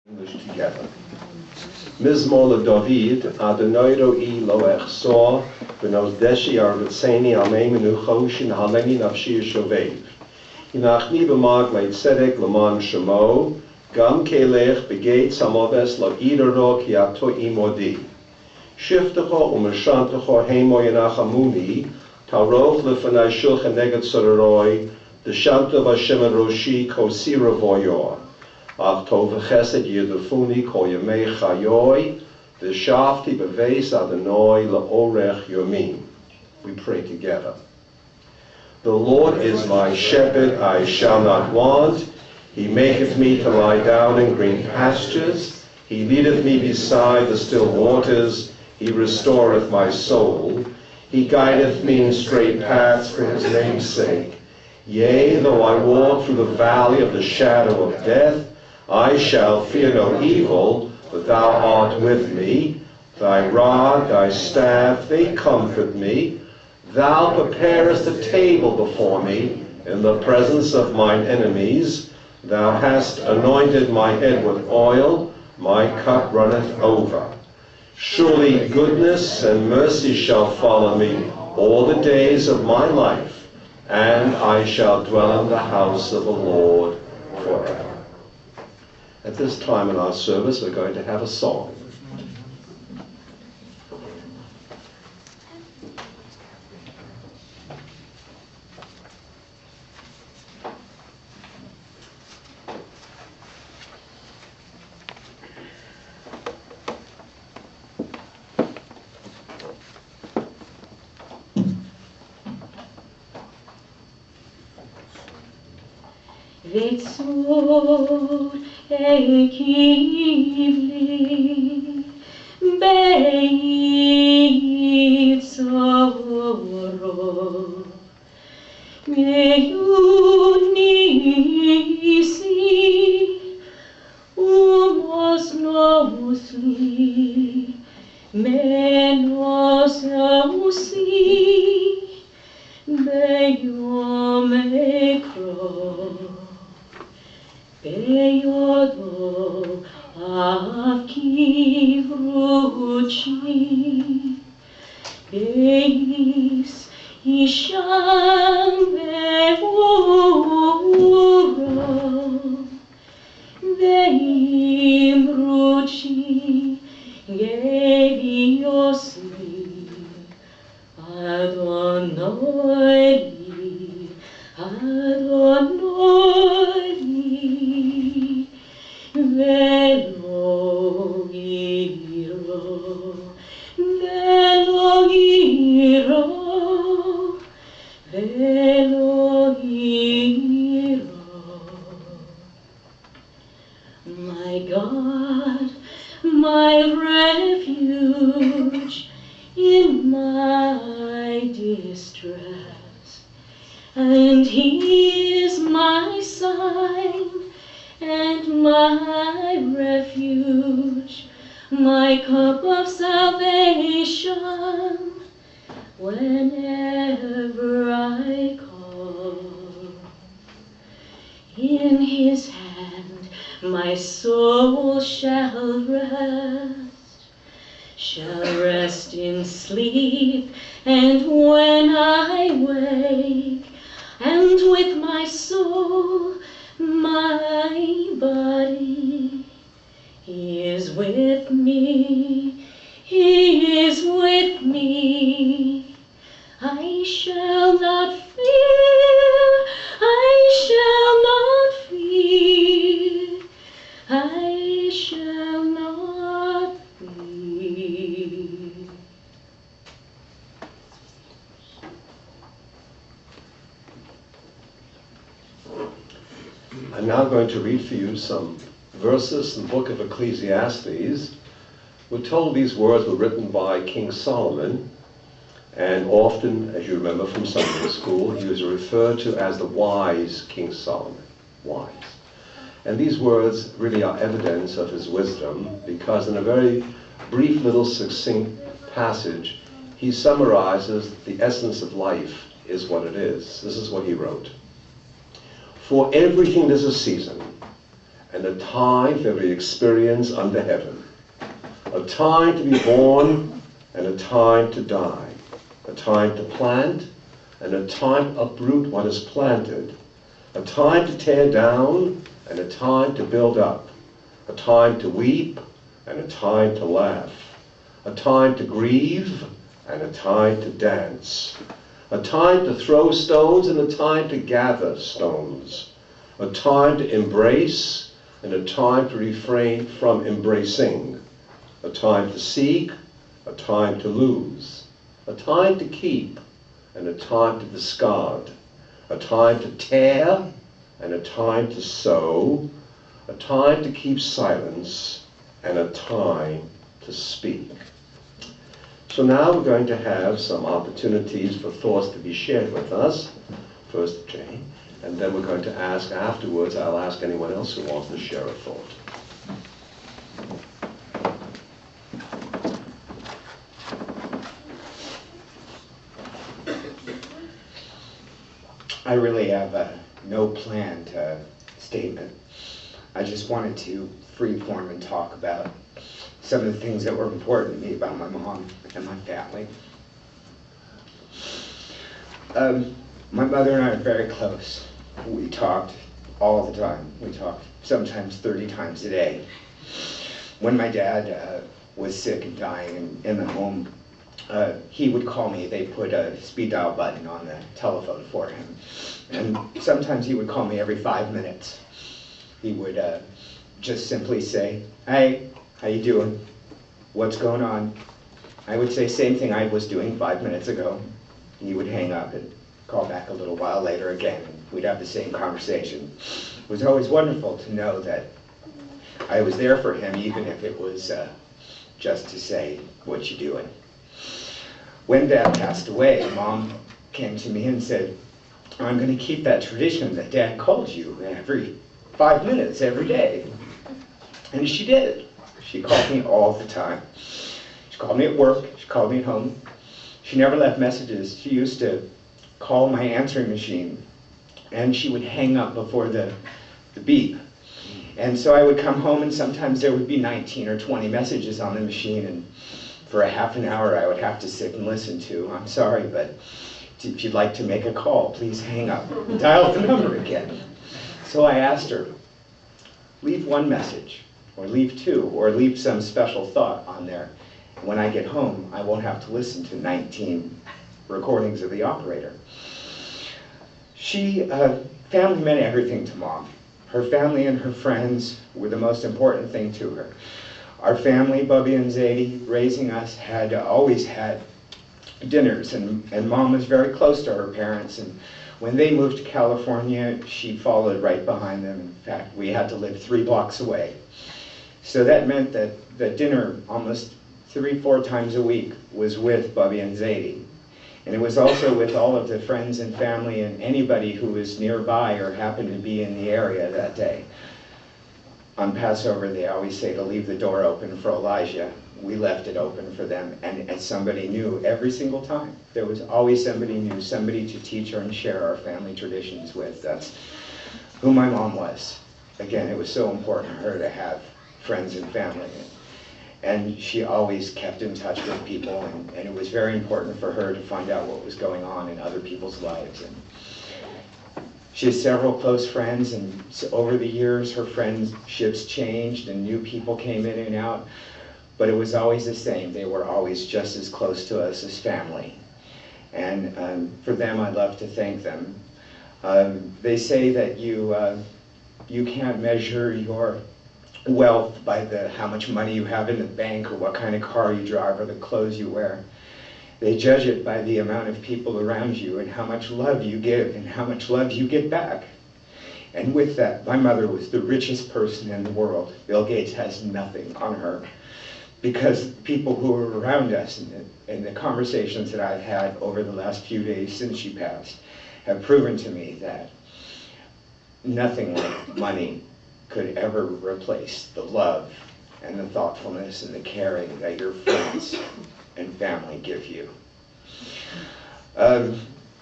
English together. Mizmor David, Adonai ro'i lo echsor, v'nos deshi arvitzeni almei menuchoshin haleni nafshi yishovev. Hinachni b'mag leitzedek l'man shemo, gam kelech begeit samoves lo idaro ki ato imodi. Shiftecho u'mashantecho heimo yenachamuni, taroch lefanai shulchan negat sororoi, deshantav Hashem roshi kosira voyor. Ach tov chesed yedufuni kol yemei chayoi, v'shavti b'veis Adonai la'orech yomim. We pray together. The Lord is my shepherd, I shall not want. He maketh me to lie down in green pastures. He leadeth me beside the still waters. He restoreth my soul. He guideth me in straight paths for his name's sake. Yea, though I walk through the valley of the shadow of death, I shall fear no evil, for thou art with me. Thy rod, thy staff, they comfort me. Thou preparest a table before me in the presence of mine enemies. Thou hast anointed my head with oil, my cup runneth over. Surely goodness and mercy shall follow me all the days of my life, and I shall dwell in the house of the Lord forever. At this time in our service, we're going to have a song. Vitzur ekivli beit zoro meyunisi umosnosli menosausi beyom ekro Beyodo akivruchi Beis isham beuro Veimruchi geviosli Adonai Velo giro. My God, my refuge in my distress, and He is my sign and my refuge, my cup of salvation, whenever I call. In His hand my soul shall rest in sleep, and when I wake, and with my soul, my body, He is with me, He is with me. I shall not fear, I shall not fear, I shall not fear. I'm now going to read for you some verses in the book of Ecclesiastes. We're told these words were written by King Solomon, and often, as you remember from Sunday school, he was referred to as the wise King Solomon, wise. And these words really are evidence of his wisdom, because in a very brief little succinct passage, he summarizes the essence of life is what it is. This is what he wrote. For everything there's a season, and a time for every experience under heaven. A time to be born and a time to die. A time to plant and a time to uproot what is planted. A time to tear down and a time to build up. A time to weep and a time to laugh. A time to grieve and a time to dance. A time to throw stones and a time to gather stones. A time to embrace and a time to refrain from embracing. A time to seek, a time to lose. A time to keep and a time to discard. A time to tear and a time to sow. A time to keep silence and a time to speak. So now we're going to have some opportunities for thoughts to be shared with us. First Jane, and then we're going to ask afterwards, I'll ask anyone else who wants to share a thought. I really have no planned statement. I just wanted to freeform and talk about some of the things that were important to me about my mom and my family. My mother and I are very close. We talked all the time. We talked sometimes 30 times a day. When my dad was sick and dying in the home, he would call me. They put a speed dial button on the telephone for him. And sometimes he would call me every 5 minutes. He would just simply say, "Hey, how you doing? What's going on?" I would say same thing I was doing 5 minutes ago. He would hang up and call back a little while later again, and we'd have the same conversation. It was always wonderful to know that I was there for him, even if it was just to say, "What you doing?" When Dad passed away, Mom came to me and said, "I'm going to keep that tradition that Dad called you every 5 minutes every day." And she did. She called me all the time. She called me at work. She called me at home. She never left messages. She used to call my answering machine, and she would hang up before the beep. And so I would come home, and sometimes there would be 19 or 20 messages on the machine, and for a half an hour I would have to sit and listen to. "I'm sorry, but if you'd like to make a call, please hang up. Dial the number again." So I asked her, "Leave one message, or leave two, or leave some special thought on there. When I get home, I won't have to listen to 19 recordings of the operator." Family meant everything to Mom. Her family and her friends were the most important thing to her. Our family, Bubby and Zadie, raising us, had always had dinners, and Mom was very close to her parents, and when they moved to California, she followed right behind them. In fact, we had to live 3 blocks away. So that meant that the dinner almost 3-4 times a week was with Bubby and Zadie. And it was also with all of the friends and family and anybody who was nearby or happened to be in the area that day. On Passover, they always say to leave the door open for Elijah. We left it open for them, and somebody new every single time. There was always somebody new, somebody to teach her and share our family traditions with. That's who my mom was. Again, it was so important to her to have friends and family. And she always kept in touch with people, and it was very important for her to find out what was going on in other people's lives. And she has several close friends, and over the years her friendships changed and new people came in and out, but it was always the same. They were always just as close to us as family. And for them, I'd love to thank them. They say that you can't measure your wealth by how much money you have in the bank or what kind of car you drive or the clothes you wear. They judge it by the amount of people around you and how much love you give and how much love you get back. And with that, my mother was the richest person in the world. Bill Gates has nothing on her, because people who are around us and the conversations that I've had over the last few days since she passed have proven to me that nothing like money could ever replace the love and the thoughtfulness and the caring that your friends and family give you.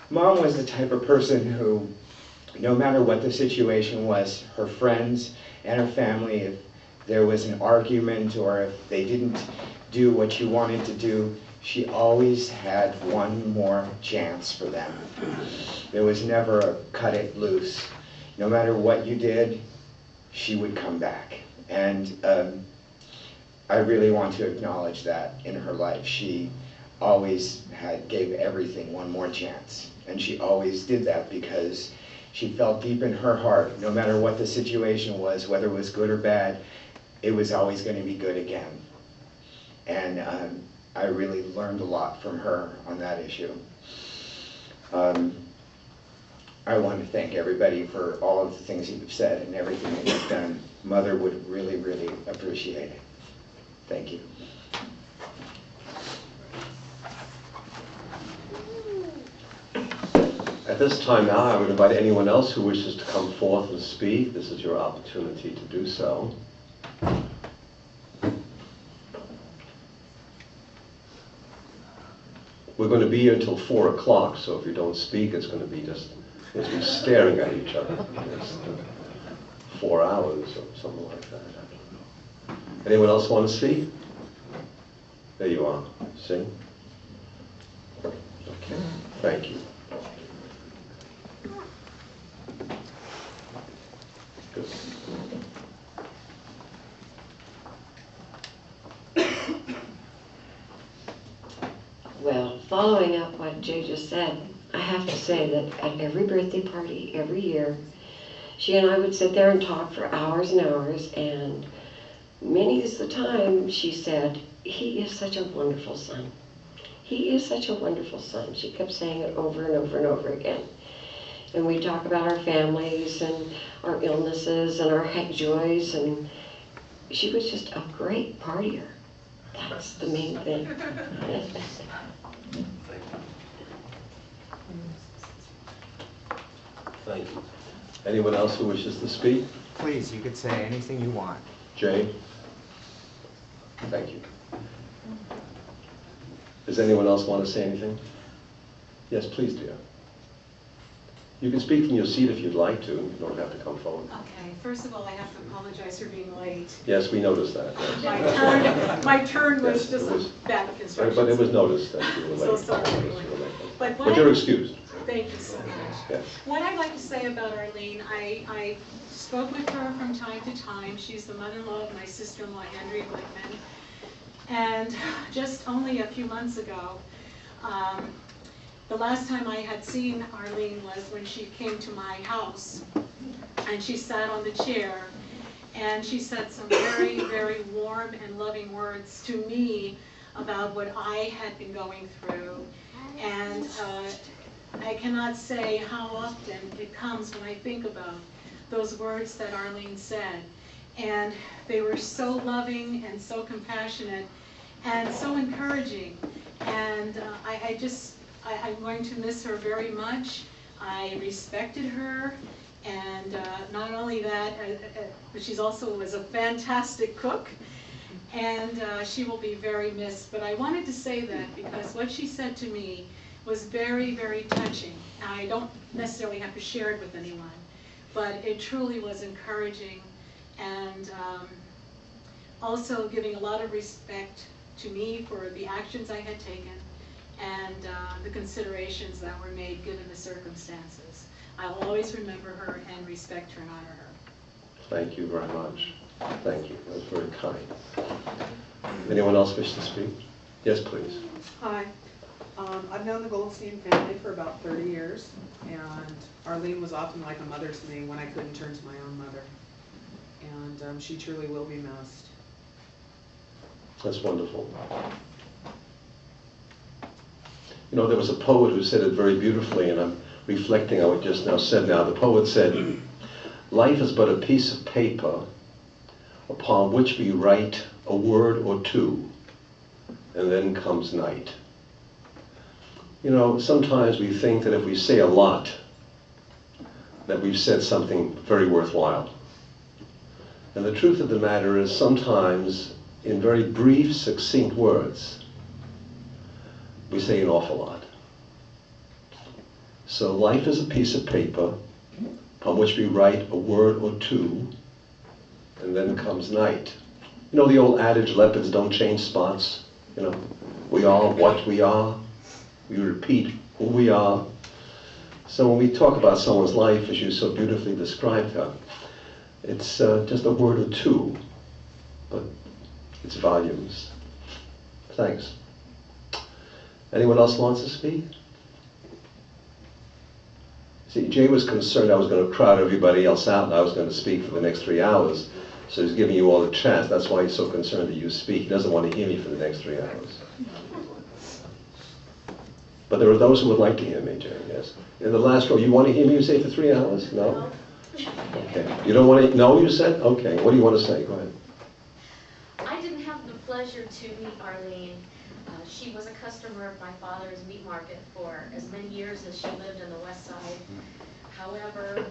Mom was the type of person who, no matter what the situation was, her friends and her family, if there was an argument or if they didn't do what you wanted to do, she always had one more chance for them. There was never a cut it loose. No matter what you did, she would come back. And I really want to acknowledge that in her life. She always gave everything one more chance. And she always did that because she felt deep in her heart, no matter what the situation was, whether it was good or bad, it was always going to be good again. And I really learned a lot from her on that issue. I want to thank everybody for all of the things you've said and everything that you've done. Mother would really, really appreciate it. Thank you. At this time now, I would invite anyone else who wishes to come forth and speak. This is your opportunity to do so. We're going to be here until 4 o'clock, so if you don't speak, it's going to be just staring at each other. Just 4 hours or something like that. Anyone else want to speak? There you are. See? Okay. Thank you. Good. Well, following up what Jay just said, I have to say that at every birthday party, every year, she and I would sit there and talk for hours and hours, and many is the time she said, "He is such a wonderful son. He is such a wonderful son." She kept saying it over and over and over again. And we talk about our families and our illnesses and our joys, and she was just a great partier. That's the main thing. Thank you. Anyone else who wishes to speak? Please, you could say anything you want. Jay? Thank you. Does anyone else want to say anything? Yes, please, dear. You can speak from your seat if you'd like to. You don't have to come forward. Okay, first of all, I have to apologize for being late. Yes, we noticed that. My turn was Yes, just bad instructions. But it was noticed that you were late. So sorry. You were late. But But you're excused. Thank you so much. Yes. What I'd like to say about Arlyne, I spoke with her from time to time. She's the mother-in-law of my sister-in-law, Andrea Glickman. And just only a few months ago, the last time I had seen Arlyne was when she came to my house, and she sat on the chair, and she said some very, very warm and loving words to me about what I had been going through. And I cannot say how often it comes when I think about those words that Arlyne said. And they were so loving and so compassionate and so encouraging. And I'm going to miss her very much. I respected her, and not only that, but she's also was a fantastic cook, and she will be very missed. But I wanted to say that because what she said to me was very, very touching. I don't necessarily have to share it with anyone, but it truly was encouraging, and also giving a lot of respect to me for the actions I had taken, and the considerations that were made given the circumstances. I will always remember her and respect her and honor her. Thank you very much. Thank you. That was very kind. Anyone else wish to speak? Yes, please. Hi. I've known the Goldstein family for about 30 years, and Arlyne was often like a mother to me when I couldn't turn to my own mother. And she truly will be missed. That's wonderful. You know, there was a poet who said it very beautifully, and I'm reflecting on what just now said now. The poet said, "Life is but a piece of paper upon which we write a word or two, and then comes night." You know, sometimes we think that if we say a lot, that we've said something very worthwhile. And the truth of the matter is sometimes, in very brief, succinct words, we say an awful lot. So life is a piece of paper upon which we write a word or two, and then comes night. You know the old adage, leopards don't change spots? You know, we are what we are. We repeat who we are. So when we talk about someone's life, as you so beautifully described her, it's just a word or two, but it's volumes. Thanks. Anyone else wants to speak? See, Jay was concerned I was going to crowd everybody else out and I was going to speak for the next 3 hours. So he's giving you all a chance. That's why he's so concerned that you speak. He doesn't want to hear me for the next 3 hours. But there are those who would like to hear me, Jay, yes. In the last row, you want to hear me say for 3 hours? No? Okay. You don't want to? No, you said? Okay. What do you want to say? Go ahead. I didn't have the pleasure to meet Arlyne. She was a customer of my father's meat market for as many years as she lived in the West Side. However,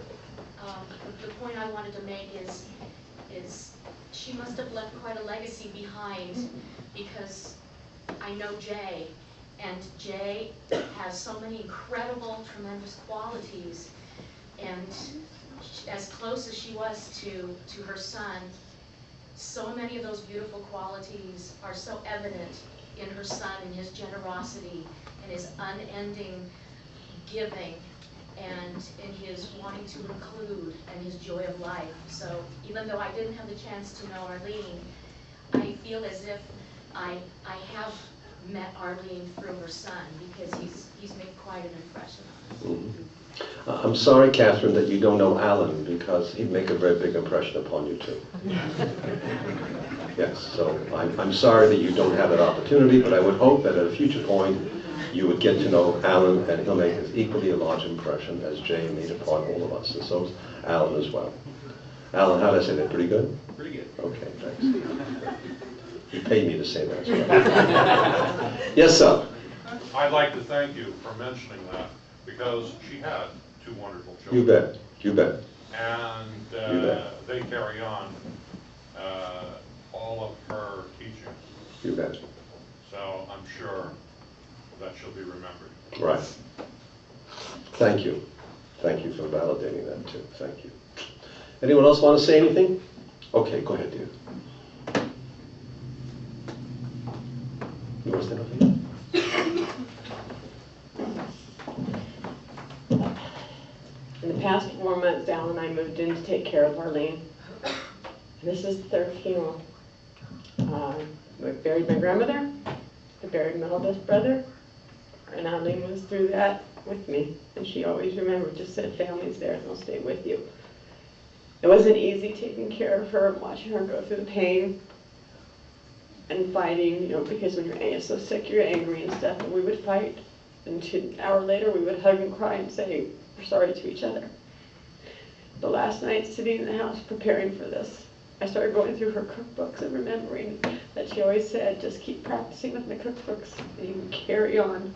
the point I wanted to make is she must have left quite a legacy behind, because I know Jay, and Jay has so many incredible, tremendous qualities, and as close as she was to her son, so many of those beautiful qualities are so evident in her son, in his generosity, and his unending giving, and in his wanting to include, and his joy of life. So even though I didn't have the chance to know Arlyne, I feel as if I have met Arlyne through her son, because he's made quite an impression on us. Mm-hmm. I'm sorry, Catherine, that you don't know Alan, because he'd make a very big impression upon you too. Yes, so I'm sorry that you don't have that opportunity, but I would hope that at a future point you would get to know Alan, and he'll make as equally a large impression as Jay made upon all of us, and so is Alan as well. Alan, how did I say that? Pretty good? Pretty good. Okay, thanks. He paid me to say that. Yes, sir. I'd like to thank you for mentioning that, because she had 2 wonderful children. You bet. You bet. And You bet. they carry on all of her teachings. You bet. So I'm sure that she'll be remembered. Right. Thank you. Thank you for validating that too. Thank you. Anyone else want to say anything? Okay, go ahead, dear. You want to stand up here? In the past 4 months, Al and I moved in to take care of Arlyne. This is the 3rd funeral. We buried my grandmother, I buried my oldest brother, and Arlyne was through that with me. And she always remembered, just said, family's there and they'll stay with you. It wasn't easy taking care of her and watching her go through the pain and fighting, you know, because when you're so sick, you're angry and stuff, and we would fight. And an hour later, we would hug and cry and say, we're sorry to each other. The last night, sitting in the house preparing for this, I started going through her cookbooks and remembering that she always said, just keep practicing with my cookbooks and you can carry on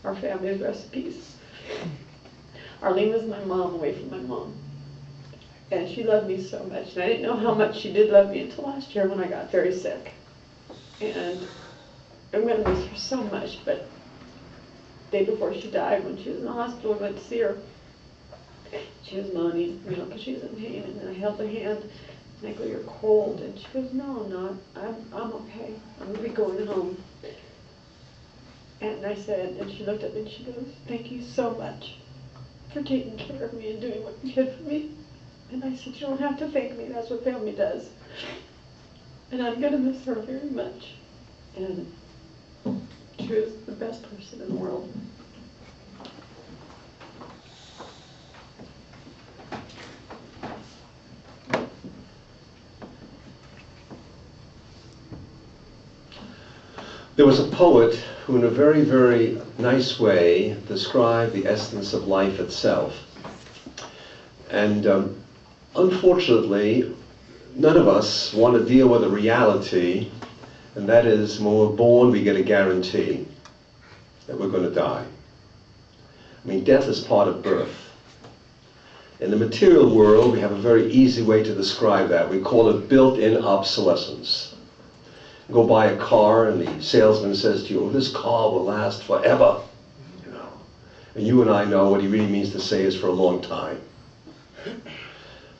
our family's recipes. Arlyne was my mom away from my mom. And she loved me so much. And I didn't know how much she did love me until last year when I got very sick. And I'm going to miss her so much, but the day before she died, when she was in the hospital, I went to see her. She was moaning, you know, because she was in pain, and then I held her hand, and I go, you're cold, and she goes, no, I'm not, I'm okay, I'm going to be going home. And I said, and she looked at me and she goes, thank you so much for taking care of me and doing what you did for me. And I said, you don't have to thank me, that's what family does. And I'm going to miss her very much. And she was the best person in the world. There was a poet who in a very, very nice way described the essence of life itself. And unfortunately, none of us want to deal with a reality, and that is when we're born, we get a guarantee that we're going to die. I mean, death is part of birth. In the material world, we have a very easy way to describe that. We call it built-in obsolescence. You go buy a car and the salesman says to you, oh, this car will last forever. You know. And you and I know what he really means to say is for a long time.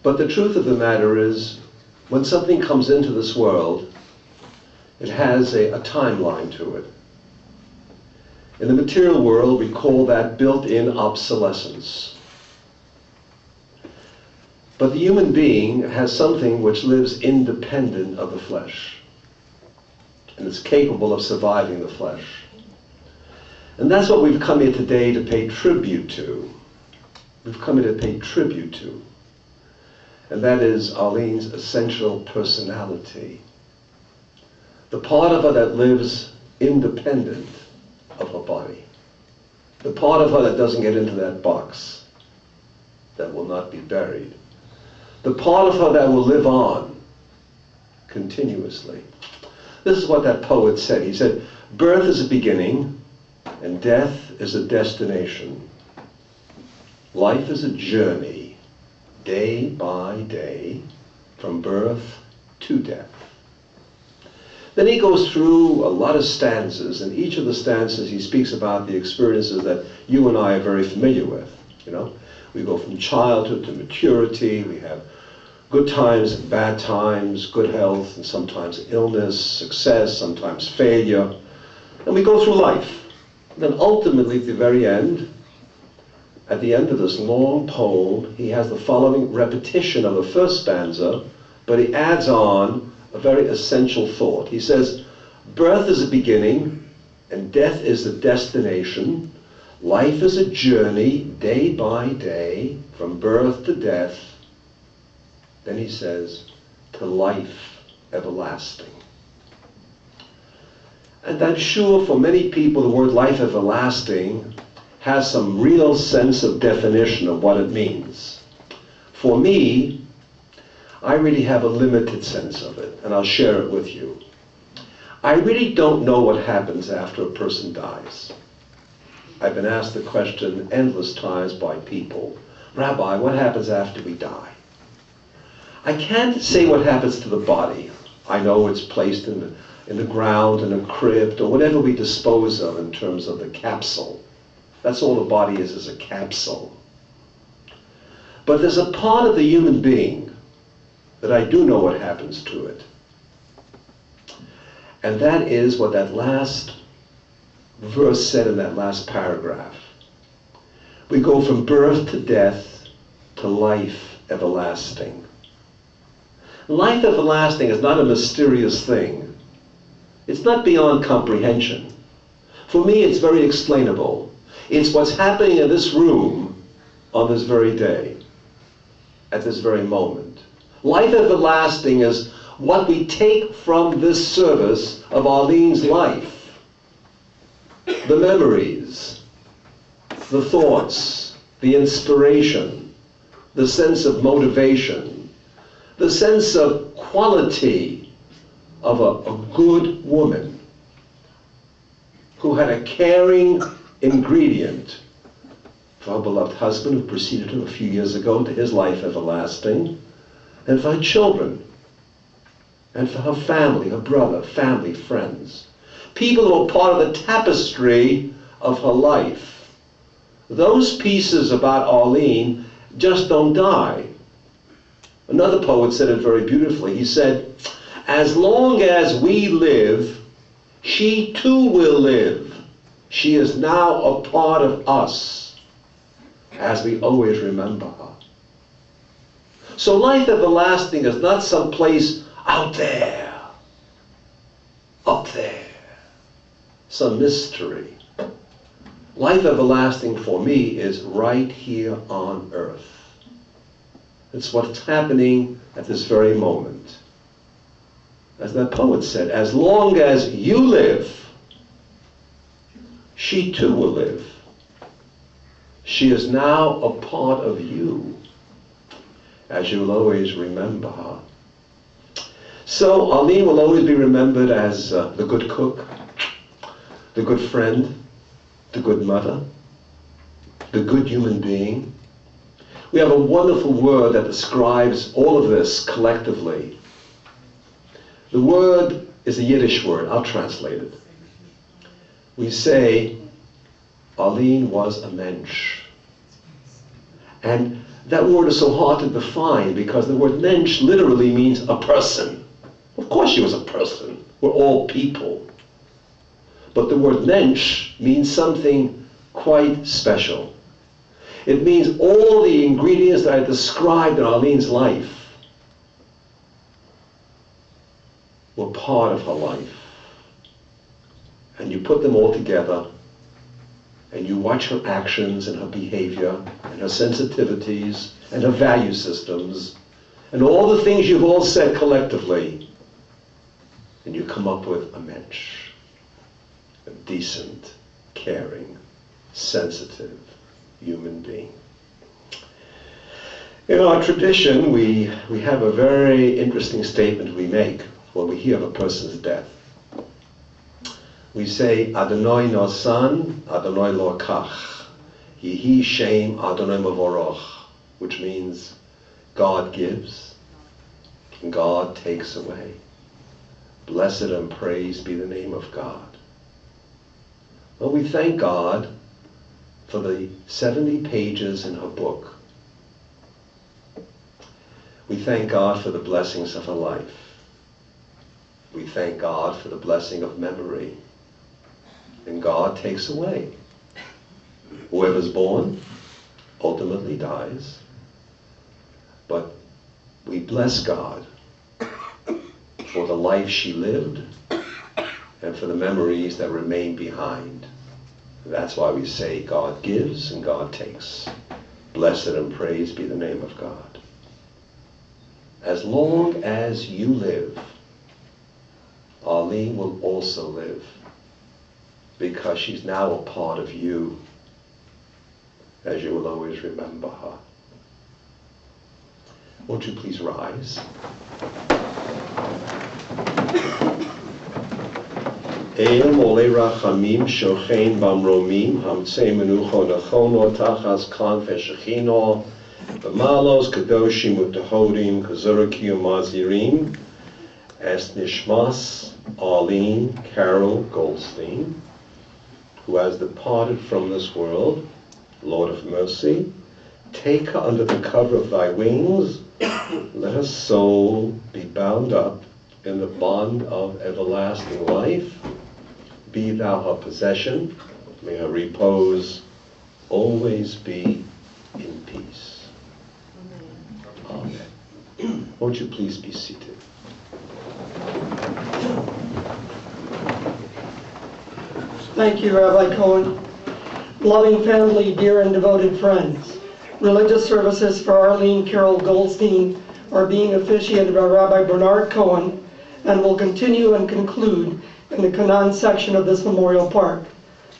But the truth of the matter is, When something comes into this world, it has a timeline to it. In the material world, we call that built-in obsolescence. But the human being has something which lives independent of the flesh, and is capable of surviving the flesh. And that's what we've come here today to pay tribute to. We've come here to pay tribute to. And that is Arlyne's essential personality. The part of her that lives independent of her body. The part of her that doesn't get into that box, that will not be buried. The part of her that will live on continuously. This is what that poet said. He said, birth is a beginning and death is a destination. Life is a journey, day by day, from birth to death. Then he goes through a lot of stanzas, and each of the stanzas he speaks about the experiences that you and I are very familiar with. You know, we go from childhood to maturity, we have good times and bad times, good health and sometimes illness, success, sometimes failure, and we go through life. And then ultimately at the very end, at the end of this long poem, he has the following repetition of the first stanza, but he adds on a very essential thought. He says, birth is a beginning and death is the destination. Life is a journey day by day from birth to death. Then he says, to life everlasting. And I'm sure for many people the word life everlasting has some real sense of definition of what it means. For me, I really have a limited sense of it, and I'll share it with you. I really don't know what happens after a person dies. I've been asked the question endless times by people, Rabbi, what happens after we die? I can't say what happens to the body. I know it's placed in the ground, in a crypt, or whatever we dispose of in terms of the capsule. That's all the body is a capsule. But there's a part of the human being that I do know what happens to it. And that is what that last verse said in that last paragraph. We go from birth to death to life everlasting. Life everlasting is not a mysterious thing. It's not beyond comprehension. For me, it's very explainable. It's what's happening in this room on this very day, at this very moment. Life everlasting is what we take from this service of Arlyne's life. The memories, the thoughts, the inspiration, the sense of motivation, the sense of quality of a good woman who had a caring ingredient for her beloved husband who preceded her a few years ago to his life everlasting, and for her children, and for her family, her brother, family, friends. People who are part of the tapestry of her life. Those pieces about Arlyne just don't die. Another poet said it very beautifully. He said, as long as we live, she too will live. She is now a part of us, as we always remember her. So life everlasting is not some place out there, up there, some mystery. Life everlasting for me is right here on earth. It's what's happening at this very moment. As that poet said, as long as you live, she too will live. She is now a part of you, as you will always remember her. So Arlyne will always be remembered as the good cook, the good friend, the good mother, the good human being. We have a wonderful word that describes all of this collectively. The word is a Yiddish word. I'll translate it. We say, Arlyne was a mensch. And that word is so hard to define because the word mensch literally means a person. Of course she was a person. We're all people. But the word mensch means something quite special. It means all the ingredients that I described in Arlyne's life were part of her life. And you put them all together, and you watch her actions and her behavior and her sensitivities and her value systems and all the things you've all said collectively, and you come up with a mensch, a decent, caring, sensitive human being. In our tradition, we have a very interesting statement we make when we hear of a person's death. We say, Adonai nosan, Adonai lo kach, Yehi shem Adonai mavoroch, which means God gives and God takes away. Blessed and praised be the name of God. Well, we thank God for the 70 pages in her book. We thank God for the blessings of her life. We thank God for the blessing of memory. And God takes away. Whoever's born ultimately dies. But we bless God for the life she lived and for the memories that remain behind. That's why we say God gives and God takes. Blessed and praised be the name of God. As long as you live, Arlyne will also live, because she's now a part of you, as you will always remember her. Won't you please rise? El mole rachamim shochein bamromim hamtzei menucho nechono tachas kanfe shechino b'malos kadoshim u'tehodim kazurakim mazirim es nishmas Arlyne Carol Goldstein, who has departed from this world. Lord of mercy, take her under the cover of thy wings. Let her soul be bound up in the bond of everlasting life. Be thou her possession. May her repose always be in peace. Amen. Won't you please be seated? Thank you, Rabbi Cohen. Loving family, dear and devoted friends, religious services for Arlyne Carol Goldstein are being officiated by Rabbi Bernard Cohen and will continue and conclude in the Canaan section of this memorial park.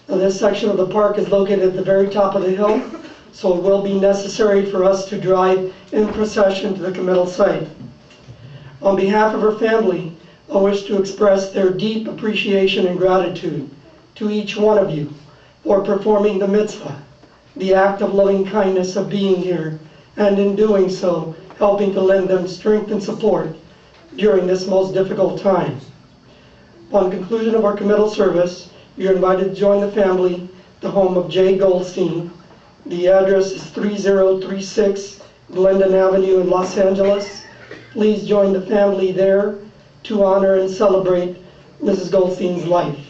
Now, this section of the park is located at the very top of the hill, so it will be necessary for us to drive in procession to the committal site. On behalf of her family, I wish to express their deep appreciation and gratitude to each one of you for performing the mitzvah, the act of loving kindness of being here, and in doing so, helping to lend them strength and support during this most difficult time. Upon conclusion of our committal service, you're invited to join the family, the home of Jay Goldstein. The address is 3036 Glendon Avenue in Los Angeles. Please join the family there to honor and celebrate Mrs. Goldstein's life.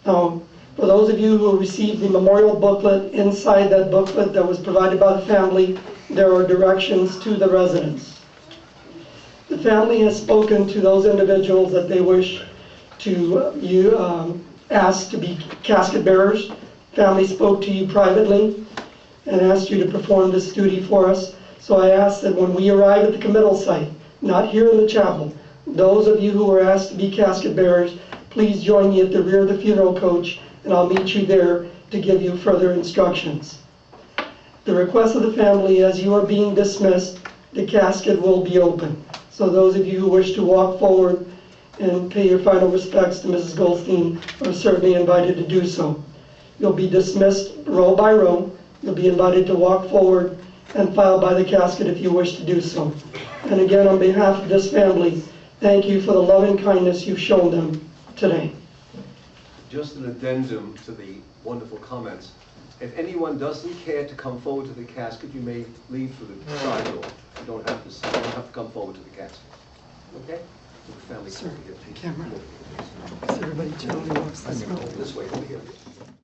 Now, for those of you who received the memorial booklet, inside that booklet that was provided by the family, there are directions to the residence. The family has spoken to those individuals that they wish to ask to be casket bearers. Family spoke to you privately and asked you to perform this duty for us. So I ask that when we arrive at the committal site, not here in the chapel, those of you who are asked to be casket bearers, please join me at the rear of the funeral coach, and I'll meet you there to give you further instructions. The request of the family, as you are being dismissed, the casket will be open. So those of you who wish to walk forward and pay your final respects to Mrs. Goldstein are certainly invited to do so. You'll be dismissed row by row. You'll be invited to walk forward and file by the casket if you wish to do so. And again, on behalf of this family, thank you for the love and kindness you've shown them today. Just an addendum to the wonderful comments. If anyone doesn't care to come forward to the casket, you may leave through the side door. You don't have to come forward to the casket. Okay? The family Sir, can be here. camera. Is everybody telling you what's this? This way, over here.